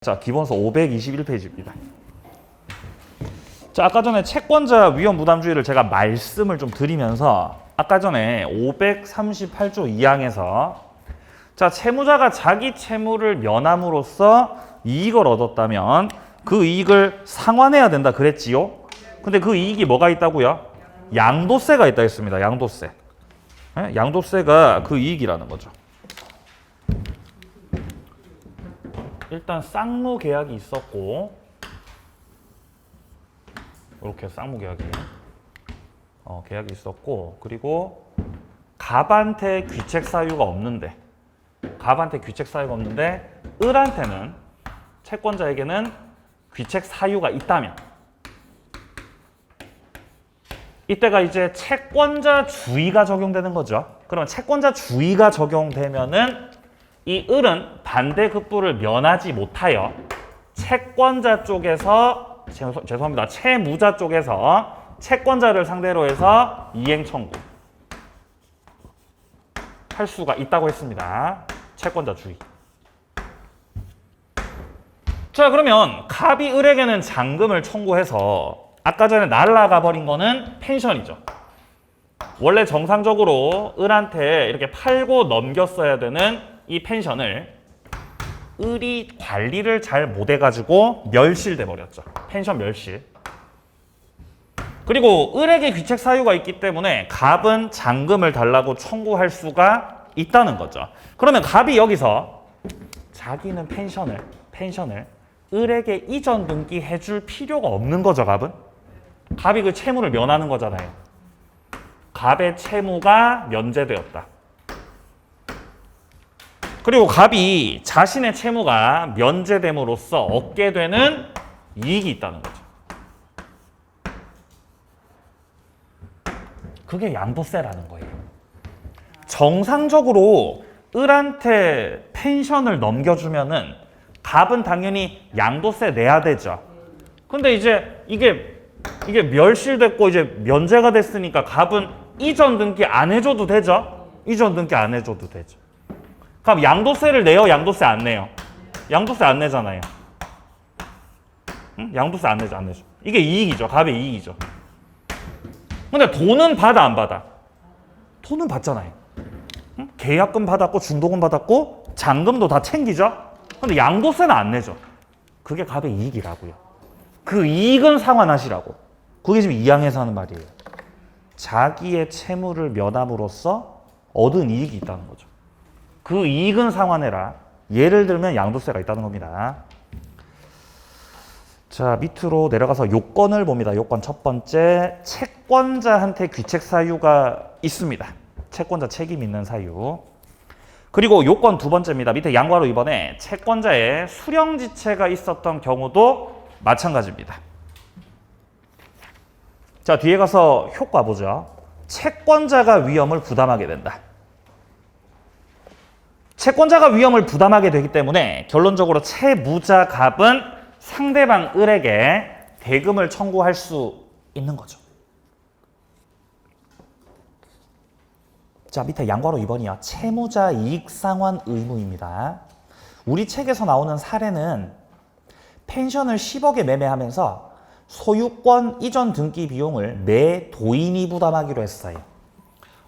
자, 기본서 521페이지입니다. 자, 아까 전에 채권자 위험 부담주의를 제가 말씀을 좀 드리면서 아까 전에 538조 2항에서 자, 채무자가 자기 채무를 면함으로써 이익을 얻었다면 그 이익을 상환해야 된다 그랬지요? 근데 그 이익이 뭐가 있다고요? 양도세가 있다 했습니다. 양도세. 네? 양도세가 그 이익이라는 거죠. 일단 쌍무 계약이 있었고 이렇게 쌍무 계약이 계약이 있었고, 그리고 갑한테 귀책 사유가 없는데 을한테는, 채권자에게는 귀책 사유가 있다면 이때가 이제 채권자 주의가 적용되는 거죠. 그러면 채권자 주의가 적용되면은 이 을은 반대급부를 면하지 못하여 채권자 쪽에서, 죄송합니다, 채무자 쪽에서 채권자를 상대로 해서 이행 청구 할 수가 있다고 했습니다. 채권자 주의. 자, 그러면 갑이 을에게는 잔금을 청구해서 아까 전에 날아가 버린 거는 펜션이죠. 원래 정상적으로 을한테 이렇게 팔고 넘겼어야 되는 이 펜션을 을이 관리를 잘 못해가지고 멸실돼 버렸죠. 펜션 멸실. 그리고 을에게 귀책 사유가 있기 때문에 갑은 잔금을 달라고 청구할 수가 있다는 거죠. 그러면 갑이 여기서 자기는 펜션을 을에게 이전 등기해 줄 필요가 없는 거죠. 갑이 그 채무를 면하는 거잖아요. 갑의 채무가 면제되었다. 그리고 갑이 자신의 채무가 면제됨으로써 얻게 되는 이익이 있다는 거죠. 그게 양도세라는 거예요. 정상적으로 을한테 펜션을 넘겨주면은 갑은 당연히 양도세 내야 되죠. 근데 이제 이게 멸실됐고 이제 면제가 됐으니까 갑은 이전 등기 안 해줘도 되죠? 이전 등기 안 해줘도 되죠. 그럼 양도세를 내요? 양도세 안 내요? 양도세 안 내잖아요. 응? 양도세 안 내죠? 안 내죠. 이게 이익이죠. 갑의 이익이죠. 근데 돈은 받아 안 받아? 돈은 받잖아요. 응? 계약금 받았고 중도금 받았고 잔금도 다 챙기죠. 근데 양도세는 안 내죠. 그게 갑의 이익이라고요. 그 이익은 상환하시라고. 그게 지금 2항에서 하는 말이에요. 자기의 채무를 면함으로써 얻은 이익이 있다는 거죠. 그 이익은 상환해라. 예를 들면 양도세가 있다는 겁니다. 자, 밑으로 내려가서 요건을 봅니다. 요건 첫 번째, 채권자한테 귀책 사유가 있습니다. 채권자 책임 있는 사유. 그리고 요건 두 번째입니다. 밑에 양괄호 2번에 채권자의 수령지체가 있었던 경우도 마찬가지입니다. 자, 뒤에 가서 효과 보죠. 채권자가 위험을 부담하게 된다. 채권자가 위험을 부담하게 되기 때문에 결론적으로 채무자 갑은 상대방 을에게 대금을 청구할 수 있는 거죠. 자, 밑에 양괄호 2번이요. 채무자 이익상환 의무입니다. 우리 책에서 나오는 사례는 펜션을 10억에 매매하면서 소유권 이전 등기 비용을 매 도인이 부담하기로 했어요.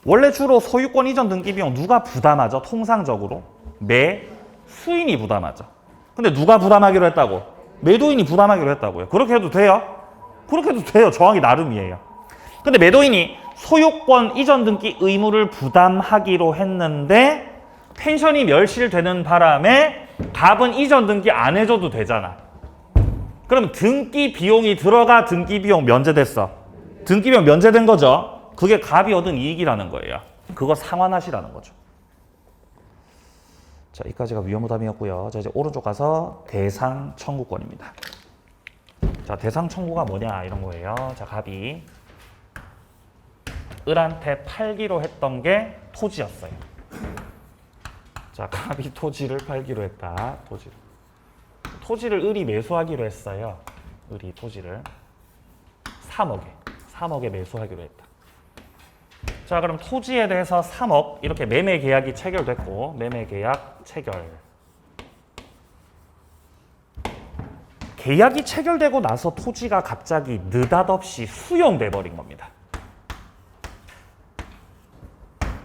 원래 주로 소유권 이전 등기 비용 누가 부담하죠? 통상적으로 매 수인이 부담하죠. 근데 누가 부담하기로 했다고? 매도인이 부담하기로 했다고요. 그렇게 해도 돼요? 그렇게 해도 돼요. 정황이 나름이에요. 근데 매도인이 소유권 이전 등기 의무를 부담하기로 했는데 펜션이 멸실되는 바람에 갑은 이전 등기 안 해줘도 되잖아. 그럼 등기 비용이 들어가 등기 비용 면제됐어. 등기 비용 면제된 거죠. 그게 갑이 얻은 이익이라는 거예요. 그거 상환하시라는 거죠. 자, 여기까지가 위험부담이었고요. 자, 이제 오른쪽 가서 대상 청구권입니다. 자, 대상 청구가 뭐냐 이런 거예요. 자, 갑이 을한테 팔기로 했던 게 토지였어요. 자, 갑이 토지를 팔기로 했다. 토지를 을이 매수하기로 했어요. 을이 토지를 3억에 매수하기로 했다. 자, 그럼 토지에 대해서 3억 이렇게 매매 계약이 체결됐고 매매 계약 체결. 계약이 체결되고 나서 토지가 갑자기 느닷없이 수용돼 버린 겁니다.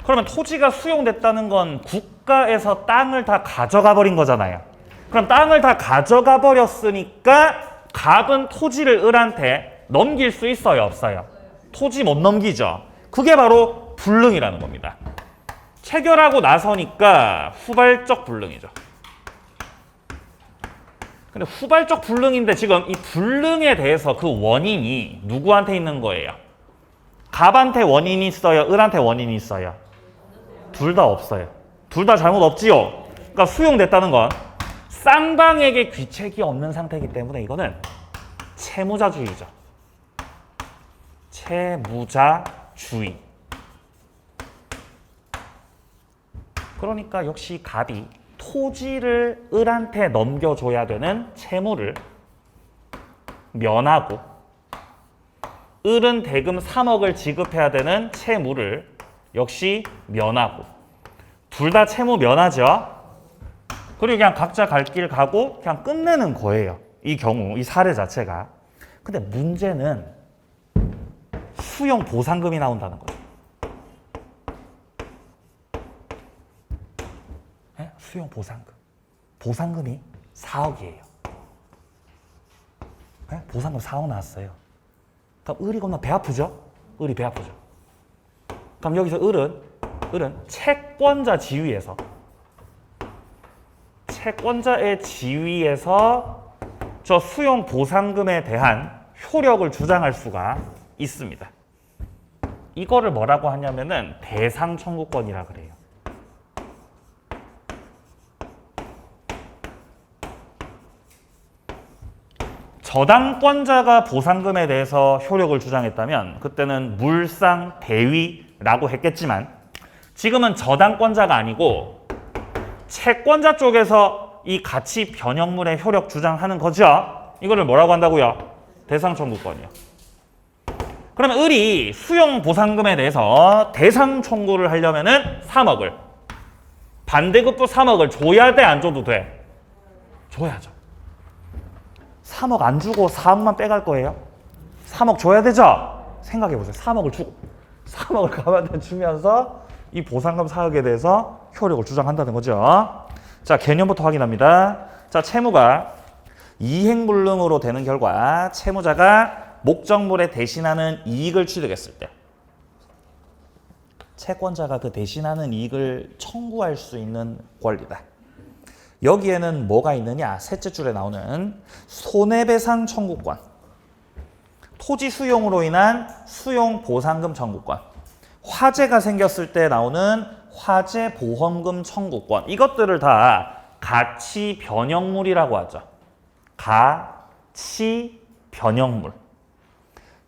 그러면 토지가 수용됐다는 건 국가에서 땅을 다 가져가 버린 거잖아요. 그럼 땅을 다 가져가 버렸으니까 갑은 토지를 을한테 넘길 수 있어요, 없어요? 토지 못 넘기죠. 그게 바로 불능이라는 겁니다. 체결하고 나서니까 후발적 불능이죠. 근데 후발적 불능인데 지금 이 불능에 대해서 그 원인이 누구한테 있는 거예요? 갑한테 원인이 있어요? 을한테 원인이 있어요? 둘 다 없어요. 둘 다 잘못 없지요? 그러니까 수용됐다는 건 쌍방에게 귀책이 없는 상태이기 때문에 이거는 채무자주의죠. 채무자주의. 그러니까 역시 갑이 토지를 을한테 넘겨줘야 되는 채무를 면하고 을은 대금 3억을 지급해야 되는 채무를 역시 면하고 둘 다 채무 면하죠. 그리고 그냥 각자 갈 길 가고 그냥 끝내는 거예요. 이 경우, 이 사례 자체가. 근데 문제는 수용 보상금이 나온다는 거죠. 네? 수용 보상금. 보상금이 4억이에요. 네? 보상금 4억 나왔어요. 그럼 을이 겁나 배 아프죠? 을이 배 아프죠. 그럼 여기서 을은 채권자 채권자의 지위에서 저 수용 보상금에 대한 효력을 주장할 수가 있습니다. 이거를 뭐라고 하냐면은 대상 청구권이라 그래요. 저당권자가 보상금에 대해서 효력을 주장했다면 그때는 물상대위라고 했겠지만 지금은 저당권자가 아니고 채권자 쪽에서 이 가치 변형물의 효력 주장하는 거죠. 이거를 뭐라고 한다고요? 대상 청구권이요. 그러면 을이 수용 보상금에 대해서 대상 청구를 하려면은 3억을 반대급부 3억을 줘야 돼, 안 줘도 돼? 줘야죠. 3억 안 주고 4억만 빼갈 거예요? 3억 줘야 되죠? 생각해보세요. 3억을 주고 3억을 갑한테 주면서 이 보상금 4억에 대해서 효력을 주장한다는 거죠. 자, 개념부터 확인합니다. 자, 채무가 이행불능으로 되는 결과 채무자가 목적물에 대신하는 이익을 취득했을 때 채권자가 그 대신하는 이익을 청구할 수 있는 권리다. 여기에는 뭐가 있느냐? 셋째 줄에 나오는 손해배상 청구권, 토지 수용으로 인한 수용 보상금 청구권, 화재가 생겼을 때 나오는 화재 보험금 청구권, 이것들을 다 가치 변형물이라고 하죠. 가치 변형물.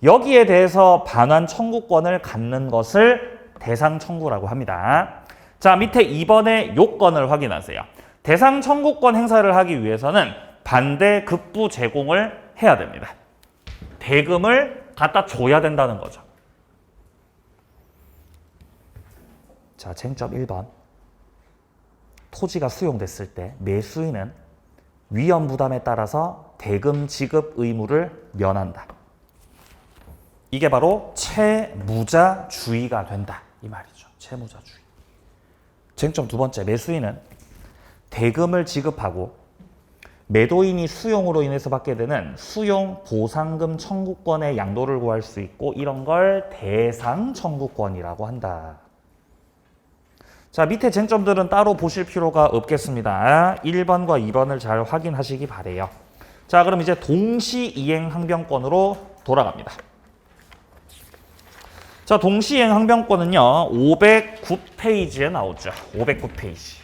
여기에 대해서 반환 청구권을 갖는 것을 대상 청구라고 합니다. 자, 밑에 2번의 요건을 확인하세요. 대상 청구권 행사를 하기 위해서는 반대 급부 제공을 해야 됩니다. 대금을 갖다 줘야 된다는 거죠. 자, 쟁점 1번. 토지가 수용됐을 때 매수인은 위험 부담에 따라서 대금 지급 의무를 면한다. 이게 바로 채무자주의가 된다. 이 말이죠. 채무자주의. 쟁점 2번째. 매수인은 대금을 지급하고 매도인이 수용으로 인해서 받게 되는 수용 보상금 청구권의 양도를 구할 수 있고 이런 걸 대상 청구권이라고 한다. 자, 밑에 쟁점들은 따로 보실 필요가 없겠습니다. 1번과 2번을 잘 확인하시기 바래요. 자, 그럼 이제 동시이행 항변권으로 돌아갑니다. 자, 동시이행 항변권은요 509페이지에 나오죠. 509페이지.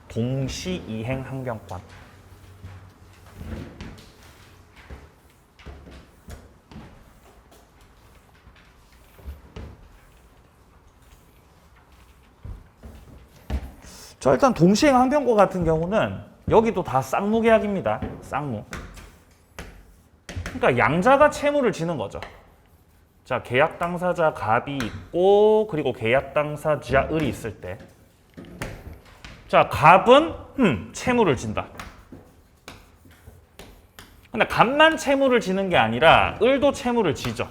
동시이행 항변권. 자, 일단 동시이행 항변권 같은 경우는 여기도 다 쌍무 계약입니다. 쌍무. 그러니까 양자가 채무를 지는 거죠. 자, 계약 당사자 갑이 있고 그리고 계약 당사자 을이 있을 때 자, 갑은 채무를 진다. 근데 갑만 채무를 지는 게 아니라 을도 채무를 지죠.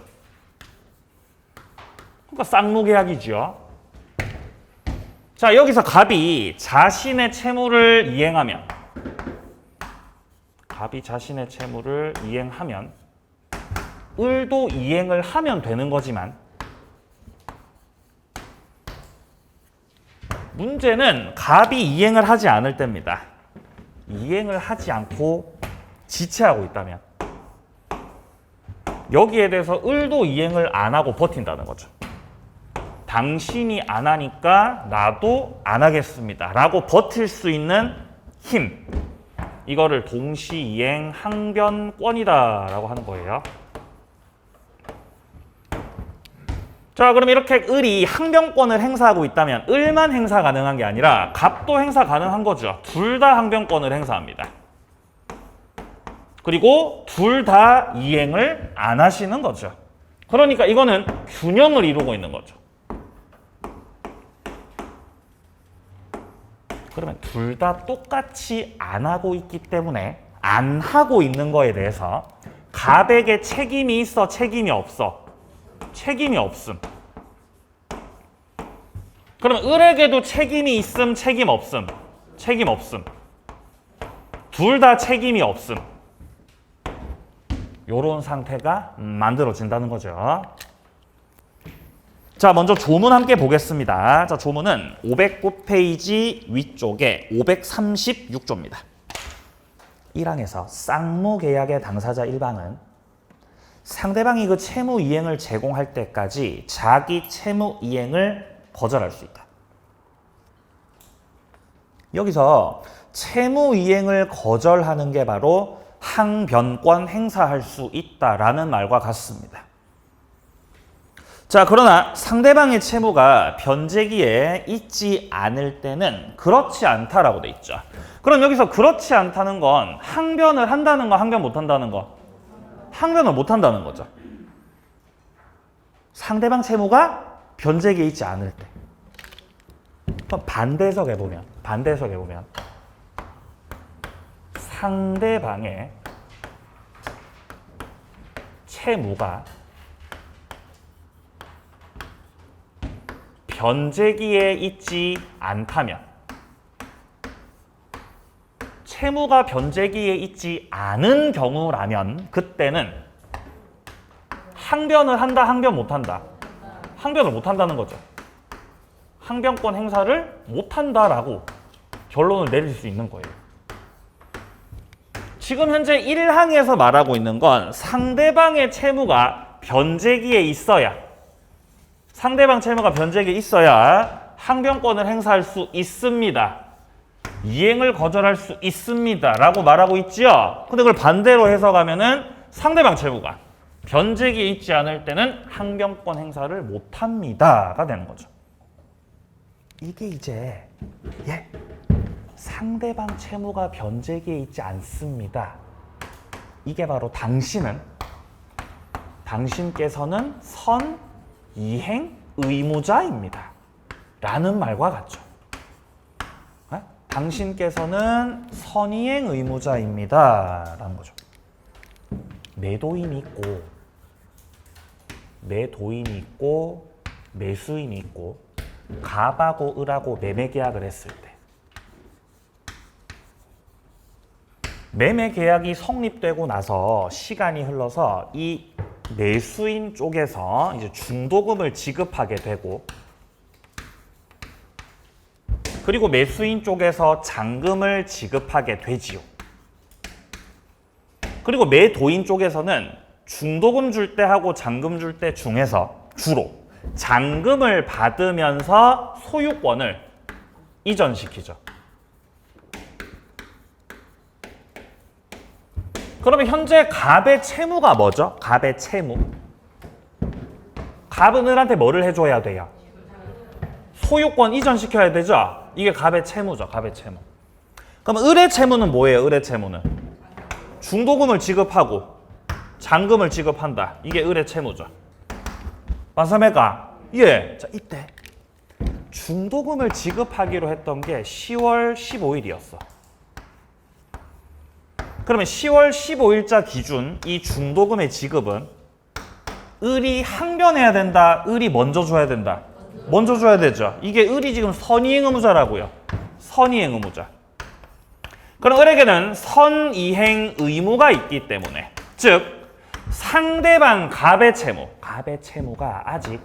그러니까 쌍무계약이죠. 자, 여기서 갑이 자신의 채무를 이행하면 을도 이행을 하면 되는 거지만 문제는 갑이 이행을 하지 않을 때입니다. 이행을 하지 않고 지체하고 있다면 여기에 대해서 을도 이행을 안 하고 버틴다는 거죠. 당신이 안 하니까 나도 안 하겠습니다 라고 버틸 수 있는 힘, 이거를 동시이행 항변권이다 라고 하는 거예요. 자, 그럼 이렇게 을이 항변권을 행사하고 있다면 을만 행사 가능한 게 아니라 갑도 행사 가능한 거죠. 둘 다 항변권을 행사합니다. 그리고 둘 다 이행을 안 하시는 거죠. 그러니까 이거는 균형을 이루고 있는 거죠. 그러면 둘 다 똑같이 안 하고 있기 때문에 안 하고 있는 거에 대해서 갑에게 책임이 있어, 책임이 없어? 책임이 없음. 그럼 을에게도 책임이 있음, 책임 없음? 책임 없음. 둘 다 책임이 없음. 요런 상태가 만들어진다는 거죠. 자, 먼저 조문 함께 보겠습니다. 자, 조문은 509페이지 위쪽에 536조입니다. 1항에서 쌍무계약의 당사자 1방은 상대방이 그 채무 이행을 제공할 때까지 자기 채무 이행을 거절할 수 있다. 여기서 채무 이행을 거절하는 게 바로 항변권 행사할 수 있다라는 말과 같습니다. 자, 그러나 상대방의 채무가 변제기에 있지 않을 때는 그렇지 않다라고 돼 있죠. 그럼 여기서 그렇지 않다는 건 항변을 한다는 거, 항변 못 한다는 거? 항변을 못 한다는 거죠. 상대방 채무가 변제기에 있지 않을 때. 그럼 반대석에 보면 상대방의 채무가 변제기에 있지 않다면, 채무가 변제기에 있지 않은 경우라면 그때는 항변을 한다, 항변 못 한다? 항변을 못 한다는 거죠. 항변권 행사를 못 한다라고 결론을 내릴 수 있는 거예요. 지금 현재 1항에서 말하고 있는 건 상대방의 채무가 변제기에 있어야, 상대방 채무가 변제기에 있어야 항변권을 행사할 수 있습니다. 이행을 거절할 수 있습니다 라고 말하고 있죠. 근데 그걸 반대로 해석하면은 상대방 채무가 변제기에 있지 않을 때는 항변권 행사를 못합니다가 되는 거죠. 이게 이제 상대방 채무가 변제기에 있지 않습니다. 이게 바로 당신께서는 선이행 의무자입니다 라는 말과 같죠. 당신께서는 선이행 의무자입니다 라는 거죠. 매도인이 있고 매수인이 있고 갑하고 을하고 매매 계약을 했을 때 매매 계약이 성립되고 나서 시간이 흘러서 이 매수인 쪽에서 이제 중도금을 지급하게 되고, 그리고 매수인 쪽에서 잔금을 지급하게 되지요. 그리고 매도인 쪽에서는 중도금 줄 때 하고 잔금 줄 때 중에서 주로 잔금을 받으면서 소유권을 이전시키죠. 그러면 현재 갑의 채무가 뭐죠? 갑의 채무. 갑은 을한테 뭐를 해줘야 돼요? 소유권 이전시켜야 되죠? 이게 갑의 채무죠. 갑의 채무. 그럼 을의 채무는 뭐예요? 을의 채무는 중도금을 지급하고 잔금을 지급한다. 이게 을의 채무죠. 맞습니까? 예. 자, 이때 중도금을 지급하기로 했던 게 10월 15일이었어. 그러면 10월 15일자 기준 이 중도금의 지급은 을이 항변해야 된다, 을이 먼저 줘야 된다? 먼저 줘야 되죠. 이게 을이 지금 선이행 의무자라고요. 선이행 의무자. 그럼 을에게는 선이행 의무가 있기 때문에, 즉 상대방 갑의 채무가 아직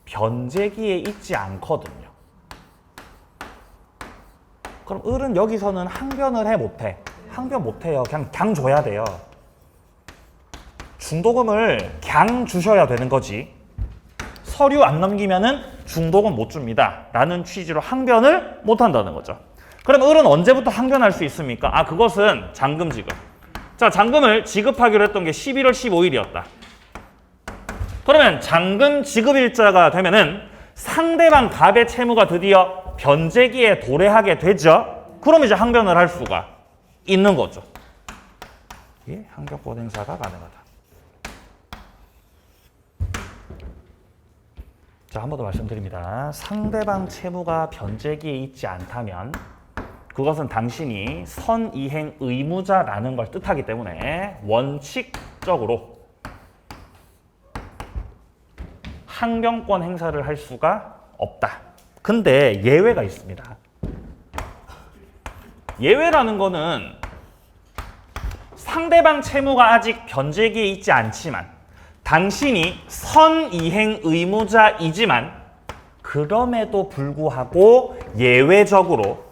변제기에 있지 않거든요. 그럼 을은 여기서는 항변을 해 못해? 항변 못해요. 그냥 줘야 돼요. 중도금을 그냥 주셔야 되는 거지. 서류 안 넘기면은 중도금 못 줍니다 라는 취지로 항변을 못 한다는 거죠. 그럼 을은 언제부터 항변할 수 있습니까? 아, 그것은 잔금 지급. 자, 잔금을 지급하기로 했던 게 11월 15일이었다. 그러면 잔금 지급일자가 되면은 상대방 갑의 채무가 드디어 변제기에 도래하게 되죠. 그럼 이제 항변을 할 수가 있는 거죠. 예, 항변권 행사가 가능하다. 자, 한 번 더 말씀드립니다. 상대방 채무가 변제기에 있지 않다면 그것은 당신이 선이행 의무자라는 걸 뜻하기 때문에 원칙적으로 항변권 행사를 할 수가 없다. 근데 예외가 있습니다. 예외라는 거는 상대방 채무가 아직 변제기에 있지 않지만 당신이 선이행 의무자이지만 그럼에도 불구하고 예외적으로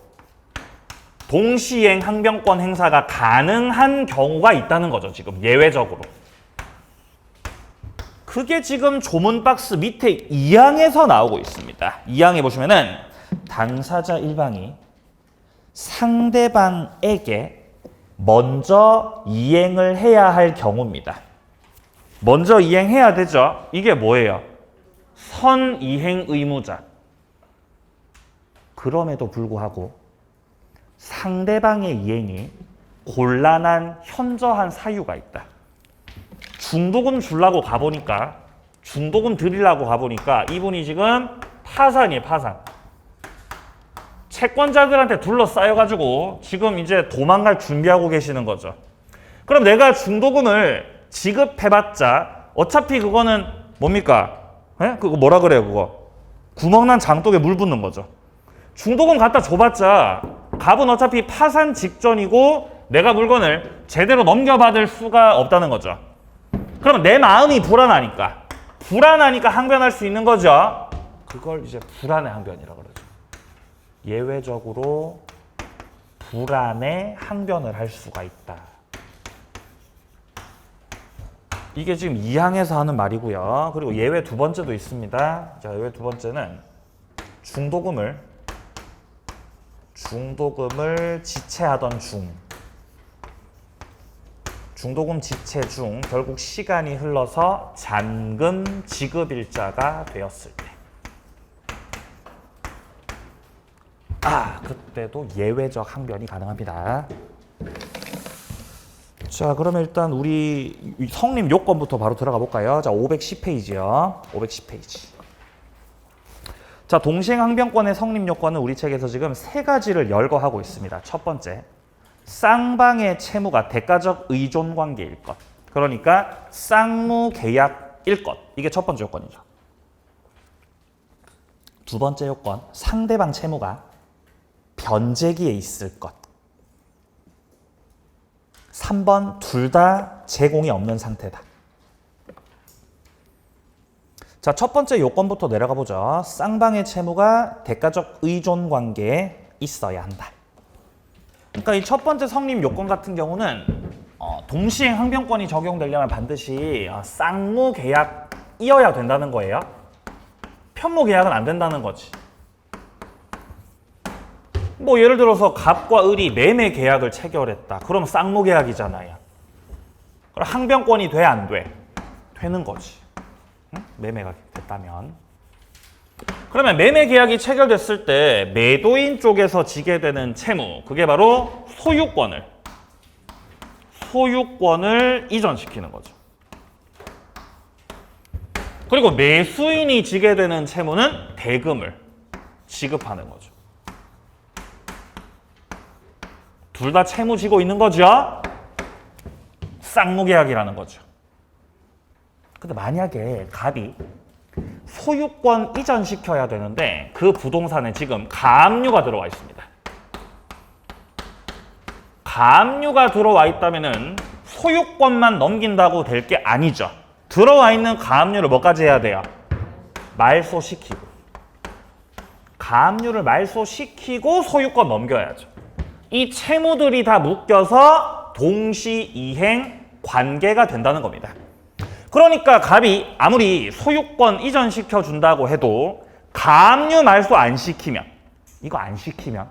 동시행 항변권 행사가 가능한 경우가 있다는 거죠. 지금 예외적으로. 그게 지금 조문 박스 밑에 2항에서 나오고 있습니다. 2항에 보시면은 당사자 일방이 상대방에게 먼저 이행을 해야 할 경우입니다. 먼저 이행해야 되죠. 이게 뭐예요? 선이행 의무자. 그럼에도 불구하고 상대방의 이행이 곤란한 현저한 사유가 있다. 중도금 주려고 가보니까, 중도금 드리려고 가보니까 이분이 지금 파산이에요, 파산. 채권자들한테 둘러싸여가지고 지금 이제 도망갈 준비하고 계시는 거죠. 그럼 내가 중도금을 지급해봤자 어차피 그거는 뭡니까? 예? 그거 뭐라 그래요, 그거? 구멍난 장독에 물 붓는 거죠. 중도금 갖다 줘봤자 갑은 어차피 파산 직전이고 내가 물건을 제대로 넘겨받을 수가 없다는 거죠. 그러면 내 마음이 불안하니까 항변할 수 있는 거죠. 그걸 이제 불안의 항변이라고 그러죠. 예외적으로 불안의 항변을 할 수가 있다. 이게 지금 2항에서 하는 말이고요. 그리고 예외 두 번째도 있습니다. 자, 예외 두 번째는 중도금을 지체하던 중도금 지체 중 결국 시간이 흘러서 잔금 지급일자가 되었을 때, 그때도 예외적 항변이 가능합니다. 자, 그러면 일단 우리 성립 요건부터 바로 들어가 볼까요? 자, 510페이지요. 510페이지. 자, 동시행 항변권의 성립 요건은 우리 책에서 지금 세 가지를 열거하고 있습니다. 첫 번째, 쌍방의 채무가 대가적 의존 관계일 것. 그러니까 쌍무 계약일 것. 이게 첫 번째 요건이죠. 두 번째 요건, 상대방 채무가 변제기에 있을 것. 3번, 둘 다 제공이 없는 상태다. 자, 첫 번째 요건부터 내려가 보죠. 쌍방의 채무가 대가적 의존 관계에 있어야 한다. 그러니까 이 첫 번째 성립 요건 같은 경우는 동시행 항변권이 적용되려면 반드시 쌍무 계약이어야 된다는 거예요. 편무 계약은 안 된다는 거지. 뭐 예를 들어서 갑과 을이 매매 계약을 체결했다. 그럼 쌍무 계약이잖아요. 그럼 항변권이 돼, 안 돼? 되는 거지. 응? 매매가 됐다면. 그러면 매매 계약이 체결됐을 때 매도인 쪽에서 지게 되는 채무, 그게 바로 소유권을 이전시키는 거죠. 그리고 매수인이 지게 되는 채무는 대금을 지급하는 거죠. 둘 다 채무 지고 있는 거죠. 쌍무계약이라는 거죠. 근데 만약에 갑이 소유권 이전시켜야 되는데 그 부동산에 지금 가압류가 들어와 있습니다. 가압류가 들어와 있다면은 소유권만 넘긴다고 될 게 아니죠. 들어와 있는 가압류를 뭐까지 해야 돼요? 말소시키고. 가압류를 말소시키고 소유권 넘겨야죠. 이 채무들이 다 묶여서 동시이행 관계가 된다는 겁니다. 그러니까 갑이 아무리 소유권 이전시켜 준다고 해도 가압류 말소 안 시키면, 이거 안 시키면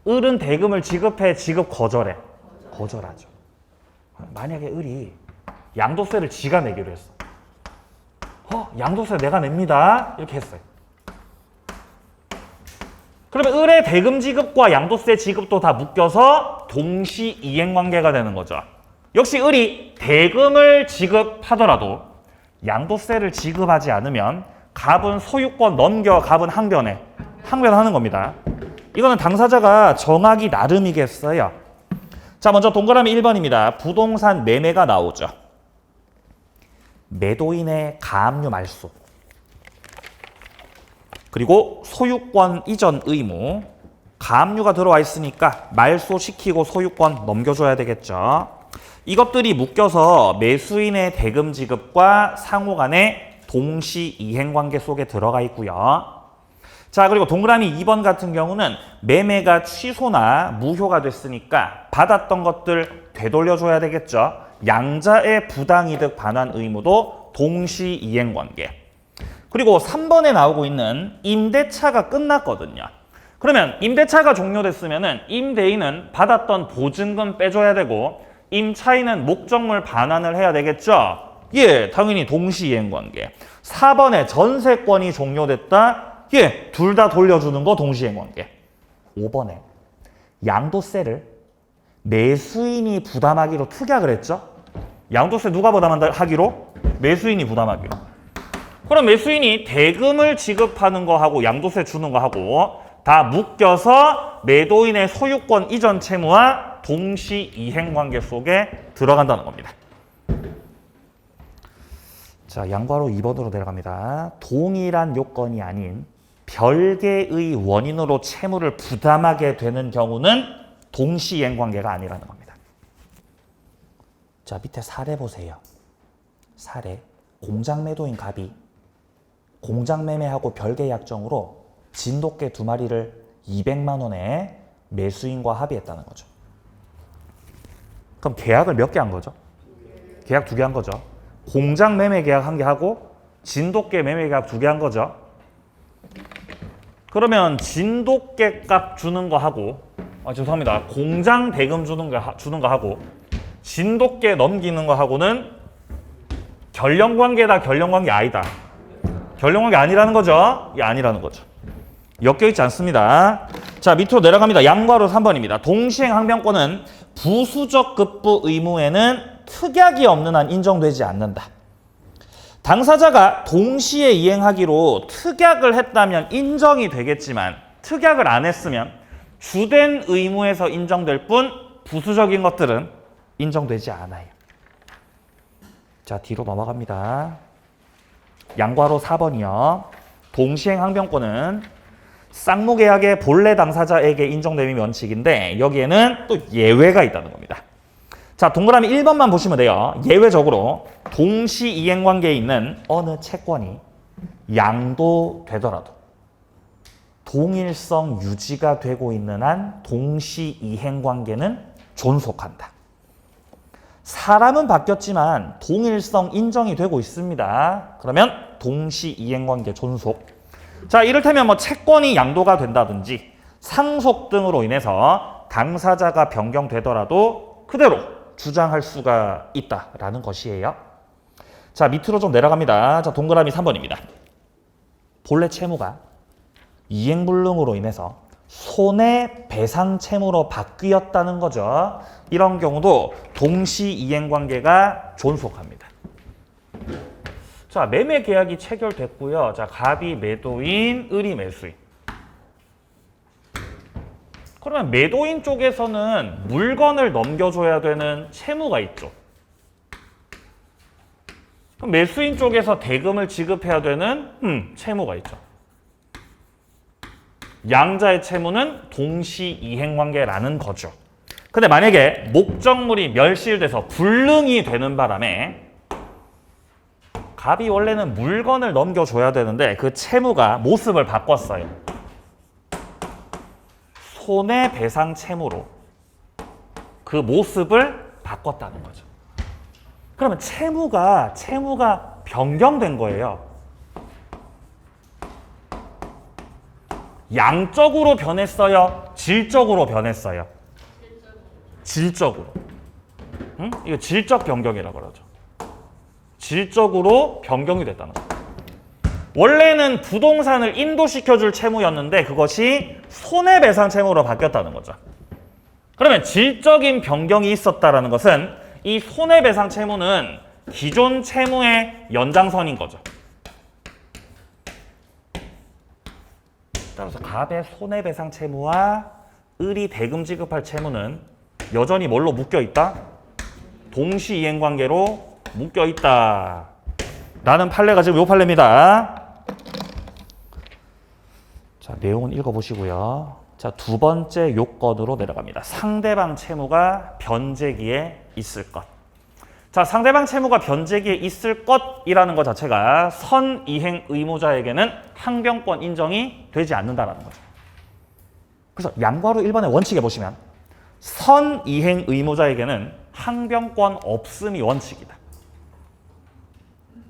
을은 대금을 지급해, 지급 거절해? 거절하죠. 만약에 을이 양도세를 지가 내기로 했어. 양도세 내가 냅니다. 이렇게 했어요. 그러면 을의 대금 지급과 양도세 지급도 다 묶여서 동시 이행 관계가 되는 거죠. 역시 을이 대금을 지급하더라도 양도세를 지급하지 않으면 갑은 소유권 넘겨, 갑은 항변하는 겁니다. 이거는 당사자가 정하기 나름이겠어요. 자, 먼저 동그라미 1번입니다. 부동산 매매가 나오죠. 매도인의 가압류 말소, 그리고 소유권 이전 의무, 가압류가 들어와 있으니까 말소시키고 소유권 넘겨줘야 되겠죠. 이것들이 묶여서 매수인의 대금 지급과 상호 간의 동시 이행 관계 속에 들어가 있고요. 자, 그리고 동그라미 2번 같은 경우는 매매가 취소나 무효가 됐으니까 받았던 것들 되돌려줘야 되겠죠. 양자의 부당이득 반환 의무도 동시 이행 관계. 그리고 3번에 나오고 있는 임대차가 끝났거든요. 그러면 임대차가 종료됐으면은 임대인은 받았던 보증금 빼줘야 되고 임차인은 목적물 반환을 해야 되겠죠. 예, 당연히 동시 이행 관계. 4번에 전세권이 종료됐다. 예, 둘 다 돌려주는 거 동시 이행 관계. 5번에 양도세를 매수인이 부담하기로 특약을 했죠. 양도세 누가 부담하기로? 매수인이 부담하기로. 그럼 매수인이 대금을 지급하는 거하고 양도세 주는 거하고 다 묶여서 매도인의 소유권 이전 채무와 동시 이행 관계 속에 들어간다는 겁니다. 자, 양괄호 2번으로 내려갑니다. 동일한 요건이 아닌 별개의 원인으로 채무를 부담하게 되는 경우는 동시 이행 관계가 아니라는 겁니다. 자, 밑에 사례 보세요. 사례. 공장 매도인 갑이 공장 매매하고 별개 약정으로 진돗개 2마리를 200만 원에 매수인과 합의했다는 거죠. 그럼 계약을 몇 개 한 거죠? 계약 2개 한 거죠. 공장 매매 계약 1개 하고 진돗개 매매 계약 2개 한 거죠. 그러면 진돗개 값 주는 거 하고 죄송합니다. 공장 대금 주는 거 하고 진돗개 넘기는 거 하고는 결령관계다, 결령관계 아니다. 결령관계 아니라는 거죠? 예, 아니라는 거죠. 엮여있지 않습니다. 자, 밑으로 내려갑니다. 양괄호 3번입니다. 동시행 항변권은 부수적 급부 의무에는 특약이 없는 한 인정되지 않는다. 당사자가 동시에 이행하기로 특약을 했다면 인정이 되겠지만 특약을 안 했으면 주된 의무에서 인정될 뿐 부수적인 것들은 인정되지 않아요. 자, 뒤로 넘어갑니다. 양괄호 4번이요. 동시행 항변권은 쌍무계약의 본래 당사자에게 인정됨이 원칙인데 여기에는 또 예외가 있다는 겁니다. 자, 동그라미 1번만 보시면 돼요. 예외적으로 동시 이행 관계에 있는 어느 채권이 양도되더라도 동일성 유지가 되고 있는 한 동시 이행 관계는 존속한다. 사람은 바뀌었지만 동일성 인정이 되고 있습니다. 그러면 동시 이행 관계 존속. 자, 이를테면 뭐 채권이 양도가 된다든지 상속 등으로 인해서 당사자가 변경되더라도 그대로 주장할 수가 있다라는 것이에요. 자, 밑으로 좀 내려갑니다. 자, 동그라미 3번입니다. 본래 채무가 이행불능으로 인해서 손해배상 채무로 바뀌었다는 거죠. 이런 경우도 동시 이행 관계가 존속합니다. 자, 매매 계약이 체결됐고요. 자, 갑이 매도인, 을이 매수인. 그러면 매도인 쪽에서는 물건을 넘겨줘야 되는 채무가 있죠. 그럼 매수인 쪽에서 대금을 지급해야 되는 채무가 있죠. 양자의 채무는 동시이행관계라는 거죠. 근데 만약에 목적물이 멸실돼서 불능이 되는 바람에 갑이 원래는 물건을 넘겨줘야 되는데 그 채무가 모습을 바꿨어요. 손해배상 채무로 그 모습을 바꿨다는 거죠. 그러면 채무가 변경된 거예요. 양적으로 변했어요? 질적으로 변했어요? 질적으로. 응? 이거 질적 변경이라고 그러죠. 질적으로 변경이 됐다는 거예요. 원래는 부동산을 인도시켜줄 채무였는데 그것이 손해배상 채무로 바뀌었다는 거죠. 그러면 질적인 변경이 있었다는 것은 이 손해배상 채무는 기존 채무의 연장선인 거죠. 따라서 갑의 손해배상 채무와 을이 대금 지급할 채무는 여전히 뭘로 묶여있다? 동시이행관계로 묶여있다. 라는 판례가 지금 요 판례입니다. 자, 내용은 읽어보시고요. 자, 두 번째 요건으로 내려갑니다. 상대방 채무가 변제기에 있을 것. 자, 상대방 채무가 변제기에 있을 것이라는 것 자체가 선이행 의무자에게는 항변권 인정이 되지 않는다는 거죠. 그래서 양괄호 1번의 원칙에 보시면 선이행 의무자에게는 항변권 없음이 원칙이다.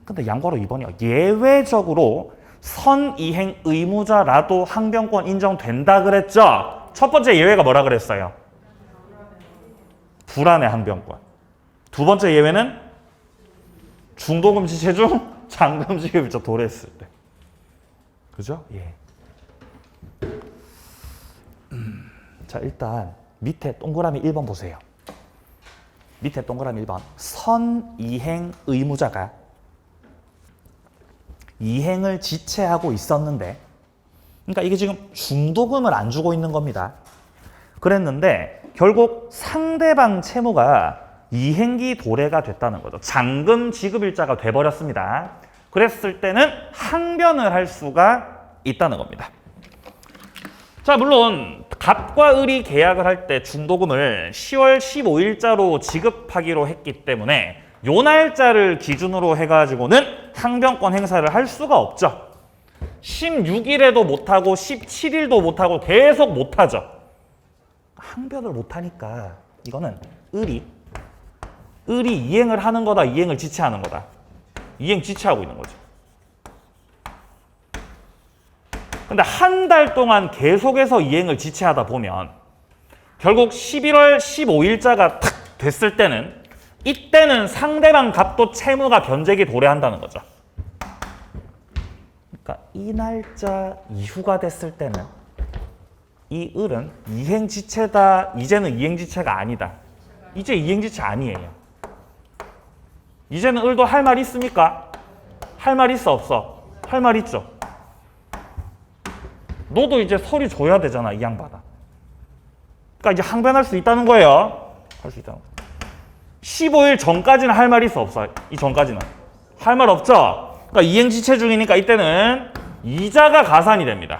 근데 양괄호 2번이요. 예외적으로 선이행 의무자라도 항변권 인정된다 그랬죠? 첫 번째 예외가 뭐라 그랬어요? 불안의 항변권. 두 번째 예외는 중도금 지체 중 잔금 지급일자 도래했을 때. 그죠? 예. 자, 일단 밑에 동그라미 1번 보세요. 밑에 동그라미 1번. 선이행 의무자가 이행을 지체하고 있었는데, 그러니까 이게 지금 중도금을 안 주고 있는 겁니다. 그랬는데 결국 상대방 채무가 이행기 도래가 됐다는 거죠. 잔금 지급일자가 돼버렸습니다. 그랬을 때는 항변을 할 수가 있다는 겁니다. 자, 물론 갑과 을이 계약을 할 때 중도금을 10월 15일자로 지급하기로 했기 때문에 요 날짜를 기준으로 해가지고는 항변권 행사를 할 수가 없죠. 16일에도 못하고 17일도 못하고 계속 못하죠. 항변을 못하니까 이거는 을이 이행을 하는 거다, 이행을 지체하는 거다. 이행 지체하고 있는 거죠. 근데 한 달 동안 계속해서 이행을 지체하다 보면 결국 11월 15일자가 탁 됐을 때는 이때는 상대방 갑도 채무가 변제기 도래한다는 거죠. 그러니까 이 날짜 이후가 됐을 때는 이 을은 이행지체다, 이제는 이행지체가 아니다. 이제 이행지체 아니에요. 이제는 을도 할 말 있습니까? 할 말 있어, 없어? 할 말 있죠. 너도 이제 서류 줘야 되잖아, 이 양반아. 그러니까 이제 항변할 수 있다는 거예요. 할 수 있다는 거예요. 15일 전까지는 할 말 있어, 없어? 이 전까지는 할 말 없죠. 그러니까 이행지체 중이니까 이때는 이자가 가산이 됩니다.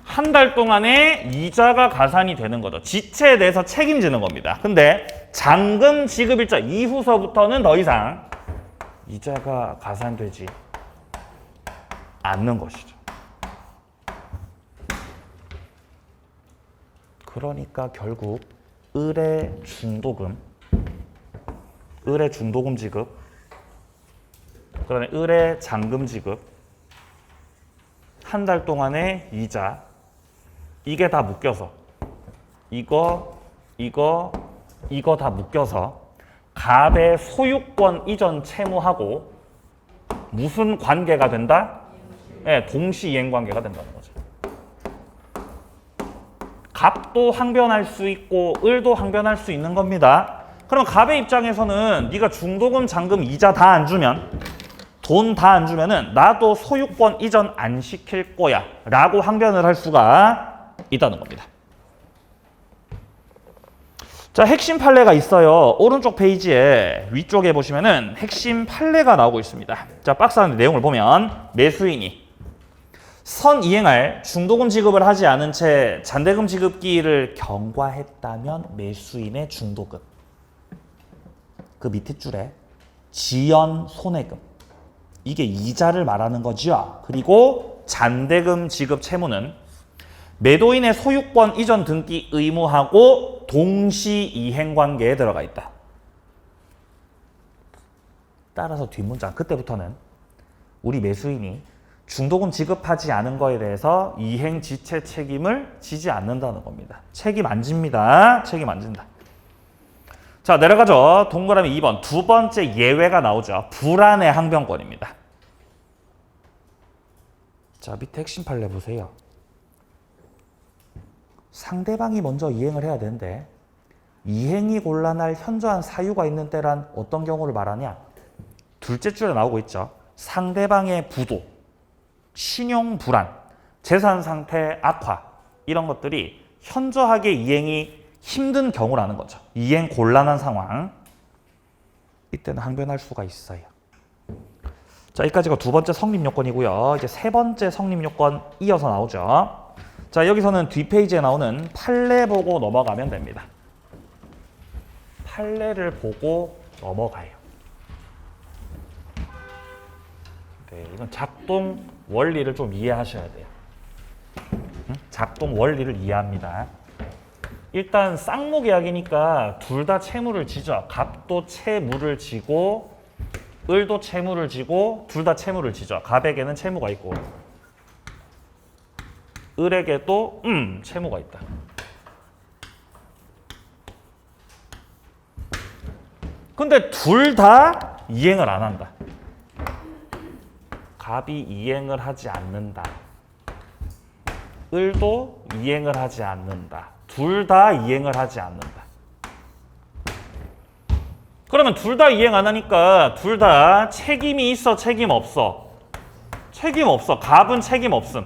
한 달 동안에 이자가 가산이 되는 거죠. 지체에 대해서 책임지는 겁니다. 근데 잔금 지급일자 이후서부터는 더 이상 이자가 가산되지 않는 것이죠. 그러니까 결국 을의 중도금 지급, 그다음에 을의 잔금 지급, 한 달 동안의 이자, 이게 다 묶여서 이거 다 묶여서 갑의 소유권 이전 채무하고 무슨 관계가 된다? 네, 동시이행 관계가 된다는 거죠. 갑도 항변할 수 있고 을도 항변할 수 있는 겁니다. 그럼 갑의 입장에서는 네가 중도금, 잔금, 이자 다 안 주면, 돈 다 안 주면은 나도 소유권 이전 안 시킬 거야 라고 항변을 할 수가 있다는 겁니다. 자, 핵심 판례가 있어요. 오른쪽 페이지에 위쪽에 보시면은 핵심 판례가 나오고 있습니다. 자, 박스 안에 내용을 보면 매수인이 선 이행할 중도금 지급을 하지 않은 채 잔대금 지급기일을 경과했다면 매수인의 중도금. 그 밑에 줄에 지연 손해금. 이게 이자를 말하는 거죠. 그리고 잔대금 지급 채무는 매도인의 소유권 이전 등기 의무하고 동시 이행 관계에 들어가 있다. 따라서 뒷문장 그때부터는 우리 매수인이 중도금 지급하지 않은 거에 대해서 이행 지체 책임을 지지 않는다는 겁니다. 책임 안 집니다. 책임 안 진다. 자, 내려가죠. 동그라미 2번. 두 번째 예외가 나오죠. 불안의 항변권입니다. 자, 밑에 핵심 판례 보세요. 상대방이 먼저 이행을 해야 되는데 이행이 곤란할 현저한 사유가 있는 때란 어떤 경우를 말하냐? 둘째 줄에 나오고 있죠. 상대방의 부도, 신용 불안, 재산 상태 악화 이런 것들이 현저하게 이행이 힘든 경우라는 거죠. 이행 곤란한 상황. 이때는 항변할 수가 있어요. 자, 여기까지가 두 번째 성립 요건이고요. 이제 세 번째 성립 요건 이어서 나오죠. 자, 여기서는 뒷페이지에 나오는 판례 보고 넘어가면 됩니다. 판례를 보고 넘어가요. 네, 이건 작동 원리를 좀 이해하셔야 돼요. 작동 원리를 이해합니다. 일단 쌍무계약이니까 둘 다 채무를 지죠. 갑도 채무를 지고 을도 채무를 지고 둘 다 채무를 지죠. 갑에게는 채무가 있고 을에게도 채무가 있다. 근데 둘 다 이행을 안 한다. 갑이 이행을 하지 않는다. 을도 이행을 하지 않는다. 둘 다 이행을 하지 않는다. 그러면 둘 다 이행 안 하니까 둘 다 책임이 있어, 책임 없어? 책임 없어. 갑은 책임 없음.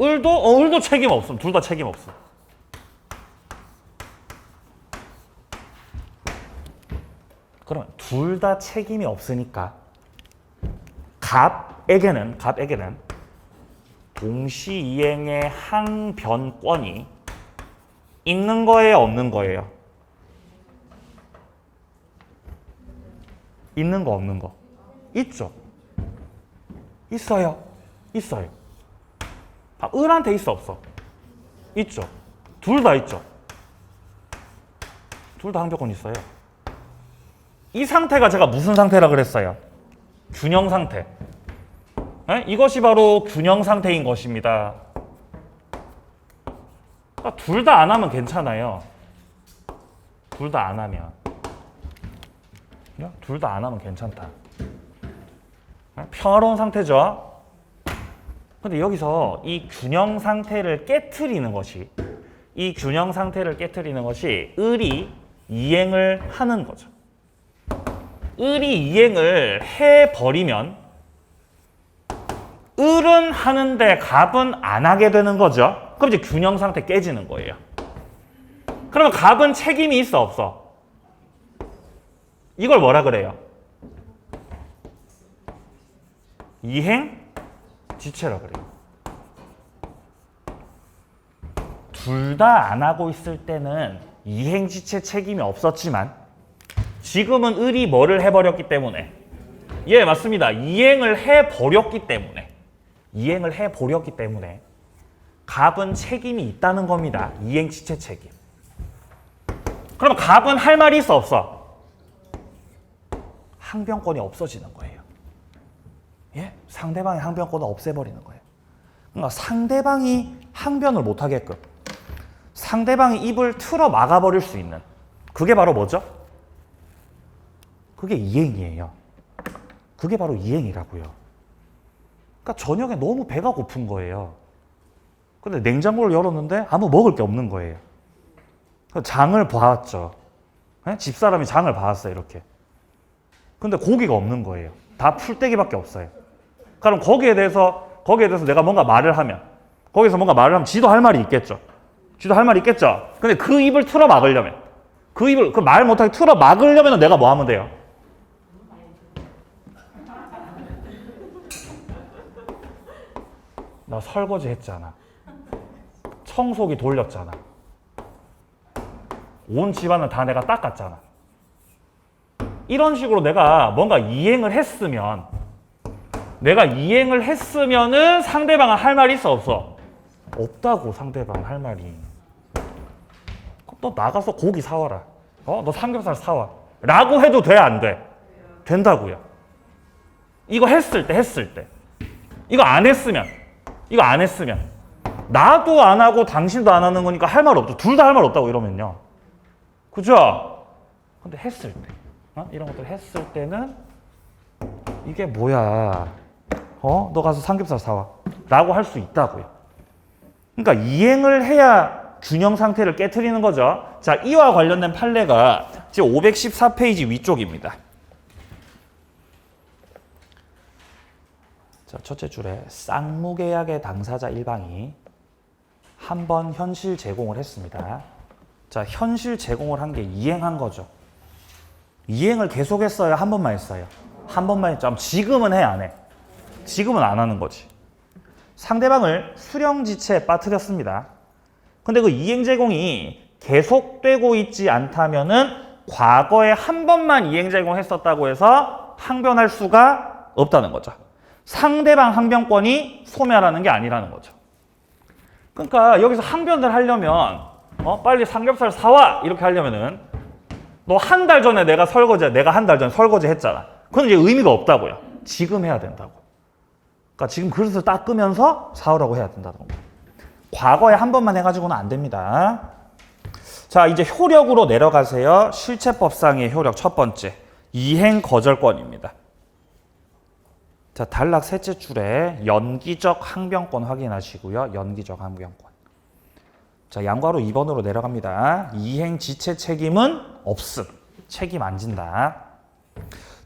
을도 책임 없음. 둘 다 책임 없음. 그러면 둘 다 책임이 없으니까 갑에게는 동시 이행의 항변권이 있는 거예요, 없는 거예요? 있는 거, 없는 거? 있죠. 있어요. 있어요. 을한테 있어, 없어? 있죠. 둘 다 있죠. 둘 다 항변권 있어요. 이 상태가 제가 무슨 상태라 그랬어요? 균형 상태. 네? 이것이 바로 균형 상태인 것입니다. 그러니까 둘 다 안 하면 괜찮아요. 둘 다 안 하면. 둘 다 안 하면 괜찮다. 평화로운 상태죠. 근데 여기서 이 균형 상태를 깨트리는 것이 을이 이행을 하는 거죠. 을이 이행을 해버리면 을은 하는데 갑은 안 하게 되는 거죠. 그럼 이제 균형 상태 깨지는 거예요. 그러면 갑은 책임이 있어, 없어? 이걸 뭐라 그래요? 이행 지체라 그래요. 둘 다 안 하고 있을 때는 이행 지체 책임이 없었지만 지금은 을이 뭐를 해버렸기 때문에 예, 맞습니다. 이행을 해버렸기 때문에 갑은 책임이 있다는 겁니다. 이행 지체 책임. 그럼 갑은 할 말이 있어, 없어? 항변권이 없어지는 거예요. 예? 상대방의 항변권을 없애버리는 거예요. 그러니까 상대방이 항변을 못하게끔 상대방의 입을 틀어 막아버릴 수 있는 그게 바로 뭐죠? 그게 이행이에요. 그게 바로 이행이라고요. 그러니까 저녁에 너무 배가 고픈 거예요. 근데 냉장고를 열었는데 아무 먹을 게 없는 거예요. 장을 봐왔죠. 네? 집사람이 장을 봐왔어요, 이렇게. 근데 고기가 없는 거예요. 다 풀떼기밖에 없어요. 그럼 거기에 대해서 내가 뭔가 말을 하면 지도 할 말이 있겠죠. 쥐도 할 말 있겠죠? 근데 그 입을 틀어 막으려면, 그 입을, 그 말 못하게 틀어 막으려면 내가 뭐 하면 돼요? 나 설거지 했잖아. 청소기 돌렸잖아. 온 집안을 다 내가 닦았잖아. 이런 식으로 내가 뭔가 이행을 했으면, 내가 이행을 했으면은 상대방은 할 말이 있어, 없어? 없다고, 상대방은 할 말이. 그럼 너 나가서 고기 사와라. 너 삼겹살 사와. 라고 해도 돼, 안 돼? 된다고요. 이거 했을 때. 이거 안 했으면, 나도 안 하고 당신도 안 하는 거니까 할 말 없죠. 둘 다 할 말 없다고 이러면요. 그죠? 근데 했을 때, 이런 것들 했을 때는 이게 뭐야? 너 가서 삼겹살 사와. 라고 할 수 있다고요. 그러니까 이행을 해야 균형 상태를 깨트리는 거죠. 자, 이와 관련된 판례가 제 514페이지 위쪽입니다. 자, 첫째 줄에 쌍무계약의 당사자 일방이 한 번 현실 제공을 했습니다. 자, 현실 제공을 한 게 이행한 거죠. 이행을 계속했어요? 한 번만 했어요? 한 번만 했죠. 지금은 해, 안 해? 지금은 안 하는 거지. 상대방을 수령지체에 빠뜨렸습니다. 근데 그 이행 제공이 계속되고 있지 않다면은 과거에 한 번만 이행 제공했었다고 해서 항변할 수가 없다는 거죠. 상대방 항변권이 소멸하는 게 아니라는 거죠. 그러니까 여기서 항변을 하려면 빨리 삼겹살 사와 이렇게 하려면은 너 한 달 전에 내가 한 달 전에 설거지 했잖아. 그건 이제 의미가 없다고요. 지금 해야 된다고. 그러니까 지금 그릇을 닦으면서 사오라고 해야 된다는 거예요. 과거에 한 번만 해가지고는 안 됩니다. 자, 이제 효력으로 내려가세요. 실체법상의 효력 첫 번째, 이행 거절권입니다. 자, 단락 셋째 줄에 연기적 항변권 확인하시고요. 연기적 항변권. 자, 양괄호 2번으로 내려갑니다. 이행 지체 책임은 없음. 책임 안 진다.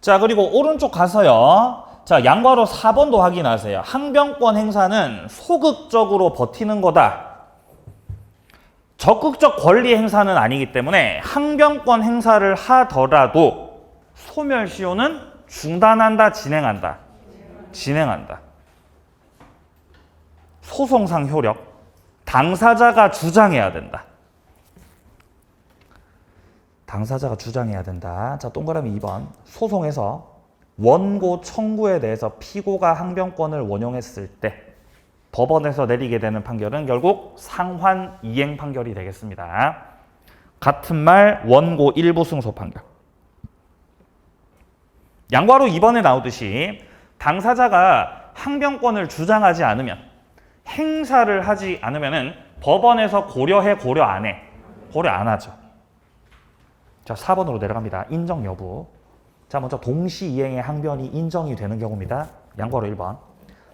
자, 그리고 오른쪽 가서요. 자, 양괄호 4번도 확인하세요. 항변권 행사는 소극적으로 버티는 거다. 적극적 권리 행사는 아니기 때문에 항변권 행사를 하더라도 소멸시효는 중단한다, 진행한다. 소송상 효력. 당사자가 주장해야 된다. 자, 동그라미 2번. 소송에서 원고 청구에 대해서 피고가 항변권을 원용했을 때 법원에서 내리게 되는 판결은 결국 상환 이행 판결이 되겠습니다. 같은 말 원고 일부 승소 판결. 양괄호 2번에 나오듯이 당사자가 항변권을 주장하지 않으면, 행사를 하지 않으면은 법원에서 고려해, 고려 안 해? 고려 안 하죠. 자, 4번으로 내려갑니다. 인정 여부. 자, 먼저 동시 이행의 항변이 인정이 되는 경우입니다. 양괄호 1번.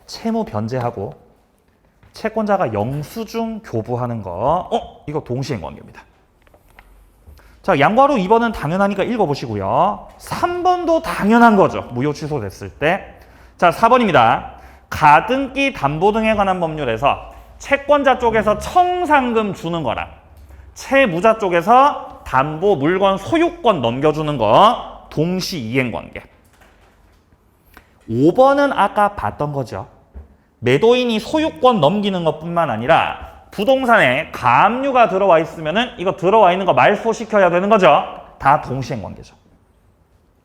채무 변제하고 채권자가 영수증 교부하는 거. 이거 동시행 관계입니다. 자, 양괄호 2번은 당연하니까 읽어보시고요. 3번도 당연한 거죠. 무효 취소됐을 때. 자, 4번입니다. 가등기 담보 등에 관한 법률에서 채권자 쪽에서 청산금 주는 거랑 채무자 쪽에서 담보 물건 소유권 넘겨주는 거 동시 이행 관계. 5번은 아까 봤던 거죠. 매도인이 소유권 넘기는 것뿐만 아니라 부동산에 가압류가 들어와 있으면은 이거 들어와 있는 거 말소시켜야 되는 거죠. 다 동시행 관계죠.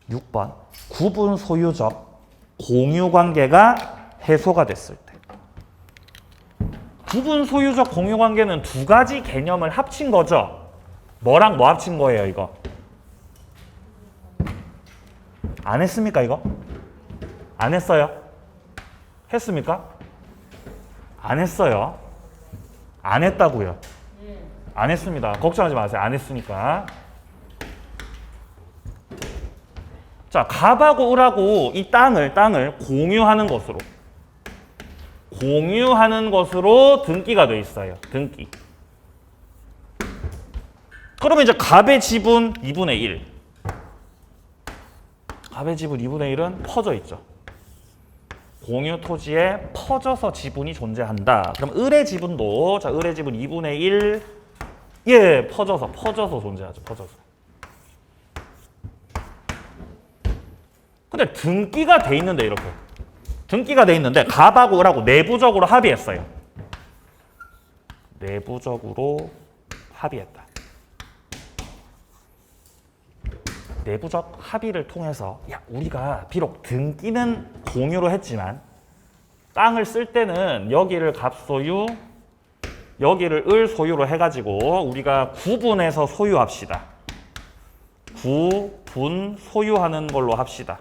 6번 구분 소유적 공유 관계가 해소가 됐을 때. 구분 소유적 공유 관계는 두 가지 개념을 합친 거죠. 뭐랑 뭐 합친 거예요, 이거? 안 했습니까, 이거? 안 했어요? 했습니까? 안 했어요. 안 했다고요. 안 했습니다. 걱정하지 마세요. 안 했으니까. 자, 갑하고 을하고 이 땅을 공유하는 것으로 등기가 돼 있어요. 등기. 그러면 이제 갑의 지분 2분의 1. 갑의 지분 2분의 1은 퍼져 있죠. 공유 토지에 퍼져서 지분이 존재한다. 그럼 을의 지분도, 자, 을의 지분 2분의 1 예, 퍼져서 존재하죠. 퍼져서. 근데 등기가 돼 있는데 이렇게. 등기가 돼 있는데 갑하고 을하고 내부적으로 합의했어요. 내부적으로 합의했다. 내부적 합의를 통해서 야, 우리가 비록 등기는 공유로 했지만 땅을 쓸 때는 여기를 갑소유, 여기를 을 소유로 해가지고 우리가 구분해서 소유합시다. 구분 소유하는 걸로 합시다.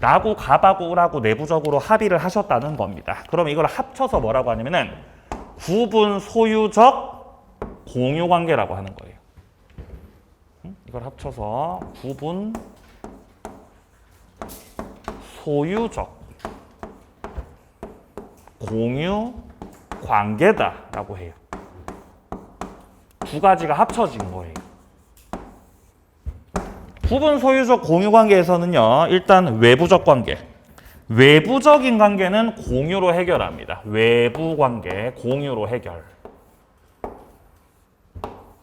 라고 갑하고 을하고 내부적으로 합의를 하셨다는 겁니다. 그럼 이걸 합쳐서 뭐라고 하냐면은 구분 소유적 공유 관계라고 하는 거예요. 이걸 합쳐서 구분 소유적 공유 관계다라고 해요. 두 가지가 합쳐진 거예요. 구분 소유적 공유 관계에서는요, 일단 외부적 관계. 외부적인 관계는 공유로 해결합니다. 외부 관계, 공유로 해결.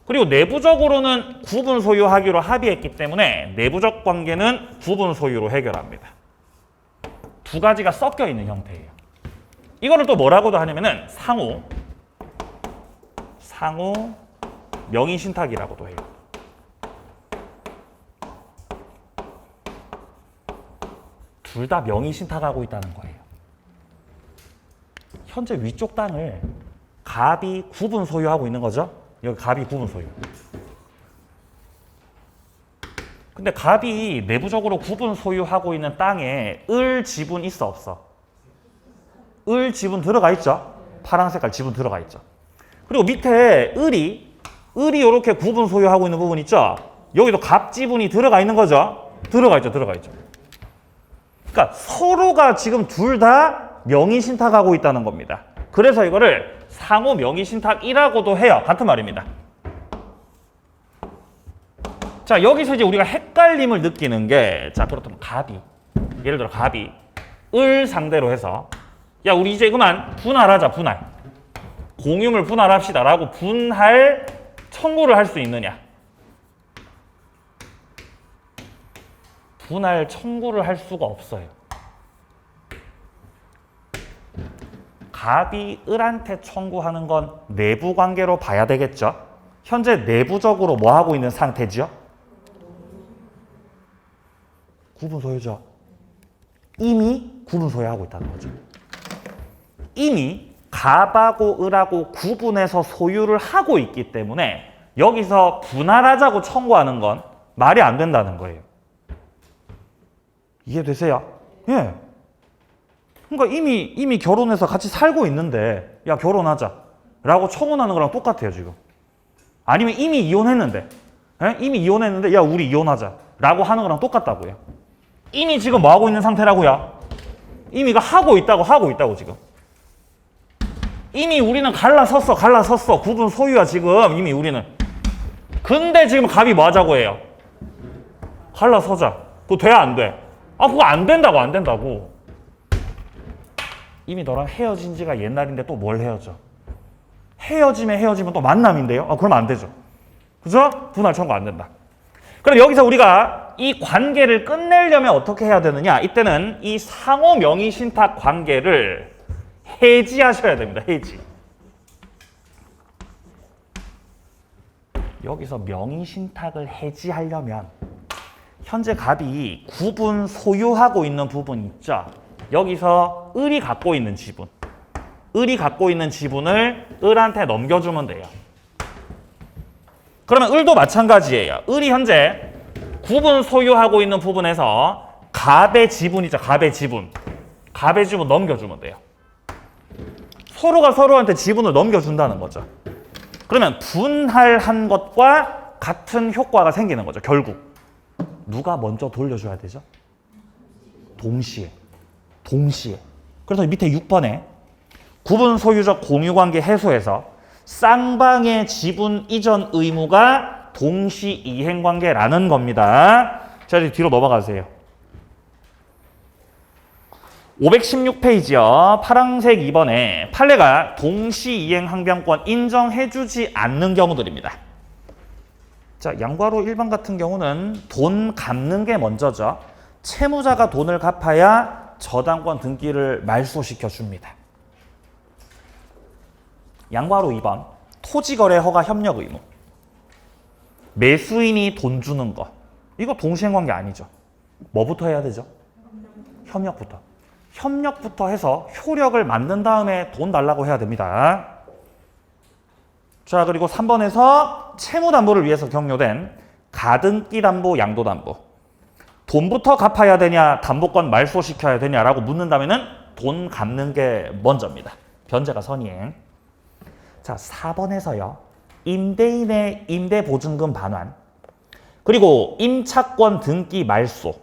그리고 내부적으로는 구분 소유하기로 합의했기 때문에 내부적 관계는 구분 소유로 해결합니다. 두 가지가 섞여 있는 형태예요. 이거를 또 뭐라고도 하냐면은 상호 명의 신탁이라고도 해요. 둘 다 명의 신탁하고 있다는 거예요. 현재 위쪽 땅을 갑이 구분 소유하고 있는 거죠. 여기 갑이 구분 소유. 근데 갑이 내부적으로 구분 소유하고 있는 땅에 을 지분 있어 없어? 을 지분 들어가 있죠. 파란 색깔 지분 들어가 있죠. 그리고 밑에 을이 이렇게 구분 소유하고 있는 부분 있죠. 여기도 갑 지분이 들어가 있는 거죠. 들어가 있죠. 그러니까 서로가 지금 둘 다 명의 신탁하고 있다는 겁니다. 그래서 이거를 상호 명의 신탁이라고도 해요. 같은 말입니다. 자, 여기서 이제 우리가 헷갈림을 느끼는 게, 자, 그렇다면 갑이, 예를 들어 갑이 을 상대로 해서 야, 우리 이제 그만 분할하자, 분할. 공유물 분할합시다 라고 분할 청구를 할 수 있느냐? 분할 청구를 할 수가 없어요. 갑이 을한테 청구하는 건 내부 관계로 봐야 되겠죠? 현재 내부적으로 뭐 하고 있는 상태죠? 구분 소유죠. 이미 구분 소유하고 있다는 거죠. 이미 갑하고 을하고 구분해서 소유를 하고 있기 때문에 여기서 분할하자고 청구하는 건 말이 안 된다는 거예요. 이해되세요? 예. 그러니까 이미 결혼해서 같이 살고 있는데 야, 결혼하자 라고 청혼하는 거랑 똑같아요, 지금. 아니면 이미 이혼했는데 야, 우리 이혼하자 라고 하는 거랑 똑같다고요. 이미 지금 뭐 하고 있는 상태라고요? 이미가 하고 있다고 지금. 이미 우리는 갈라섰어. 구분 소유야, 지금. 이미 우리는. 근데 지금 갑이 뭐 하자고 해요? 갈라서자. 그거 돼, 안 돼? 아, 그거 안 된다고. 이미 너랑 헤어진 지가 옛날인데 또 뭘 헤어져? 헤어지면 또 만남인데요? 아, 그러면 안 되죠. 그죠? 분할 청구 안 된다. 그럼 여기서 우리가 이 관계를 끝내려면 어떻게 해야 되느냐? 이때는 이 상호 명의 신탁 관계를 해지하셔야 됩니다. 해지. 여기서 명의 신탁을 해지하려면 현재 갑이 구분 소유하고 있는 부분 있죠. 여기서 을이 갖고 있는 지분을 을한테 넘겨주면 돼요. 그러면 을도 마찬가지예요. 을이 현재 구분 소유하고 있는 부분에서 갑의 지분이죠. 갑의 지분 넘겨주면 돼요. 서로가 서로한테 지분을 넘겨준다는 거죠. 그러면 분할한 것과 같은 효과가 생기는 거죠. 결국 누가 먼저 돌려줘야 되죠? 동시에. 그래서 밑에 6번에 구분 소유적 공유관계 해소에서 쌍방의 지분 이전 의무가 동시 이행관계라는 겁니다. 자, 이제 뒤로 넘어가세요. 516페이지요. 파란색 2번에 판례가 동시이행 항변권 인정해주지 않는 경우들입니다. 자, 양괄호 1번 같은 경우는 돈 갚는 게 먼저죠. 채무자가 돈을 갚아야 저당권 등기를 말소시켜 줍니다. 양괄호 2번 토지거래 허가 협력 의무. 매수인이 돈 주는 거. 이거 동시행관계 아니죠. 뭐부터 해야 되죠? 협력부터. 협력부터 해서 효력을 만든 다음에 돈 달라고 해야 됩니다. 자, 그리고 3번에서 채무담보를 위해서 격려된 가등기 담보, 양도 담보. 돈부터 갚아야 되냐, 담보권 말소시켜야 되냐라고 묻는다면은 돈 갚는 게 먼저입니다. 변제가 선이행. 자, 4번에서요. 임대인의 임대보증금 반환. 그리고 임차권 등기 말소.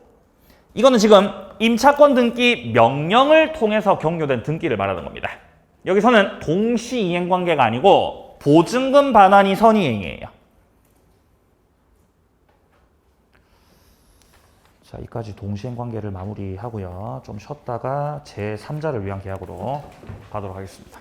이거는 지금 임차권 등기 명령을 통해서 격려된 등기를 말하는 겁니다. 여기서는 동시이행 관계가 아니고 보증금 반환이 선이행이에요. 자, 여기까지 동시행 관계를 마무리하고요. 좀 쉬었다가 제3자를 위한 계약으로 가도록 하겠습니다.